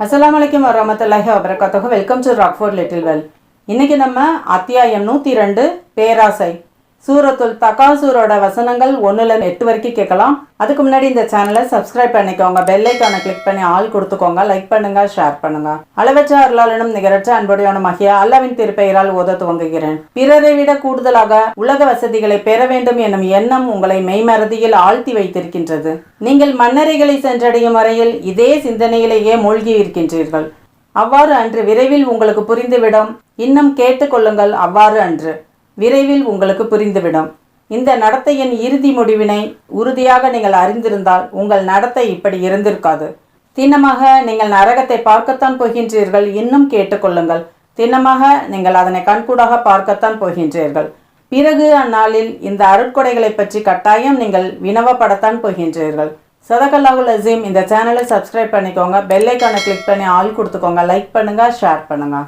அஸ்ஸலாமு அலைக்கும் வரஹ்மத்துல்லாஹி வபரகாத்துஹு. Welcome to Rockford little well. இன்னைக்கு நம்ம அத்தியாயம் 102 பேராசை சூரத்துல் தகாசூரோட வசனங்கள் 1-8 வரைக்கும் கேட்கலாம். அதுக்கு முன்னாடி இந்த சேனலை சப்ஸ்கிரைப் பண்ணிக்கோங்க, பெல் ஐக்கானை கிளிக் பண்ணி ஆல் கொடுத்துக்கோங்க, லைக் பண்ணுங்க, ஷேர் பண்ணுங்க. அளவற்ற அருளாளனும் நிகரற்ற அன்புடையவனுமாகிய அல்லாஹ்வின் திருப்பெயரால் ஓத துவங்குகிறேன். பிறரை விட கூடுதலாக உலக வசதிகளை பெற வேண்டும் எனும் எண்ணம் உங்களை மெய்மறதியில் ஆழ்த்தி வைத்திருக்கின்றது. நீங்கள் மன்னரைகளை சென்றடையும் வரையில் இதே சிந்தனையிலேயே மூழ்கி இருக்கின்றீர்கள். அவ்வாறு அன்று விரைவில் உங்களுக்கு புரிந்துவிடும். இன்னும் கேட்டுக்கொள்ளுங்கள், அவ்வாறு அன்று விரைவில் உங்களுக்கு புரிந்துவிடும். இந்த நடத்தையின் இறுதி முடிவினை உறுதியாக நீங்கள் அறிந்திருந்தால் உங்கள் நடத்தை இப்படி இருந்திருக்காது. திண்ணமாக நீங்கள் நரகத்தை பார்க்கத்தான் போகின்றீர்கள். இன்னும் கேட்டுக்கொள்ளுங்கள், திண்ணமாக நீங்கள் அதனை கண்கூடாக பார்க்கத்தான் போகின்றீர்கள். பிறகு அந்நாளில் இந்த அருட்கொடைகளை பற்றி கட்டாயம் நீங்கள் வினவப்படத்தான் போகின்றீர்கள். சதகல்லாஹுல் அஸீம். இந்த சேனலை சப்ஸ்கிரைப் பண்ணிக்கோங்க, பெல் ஐக்கானை கிளிக் பண்ணி ஆல் கொடுத்துக்கோங்க, லைக் பண்ணுங்க, ஷேர் பண்ணுங்க.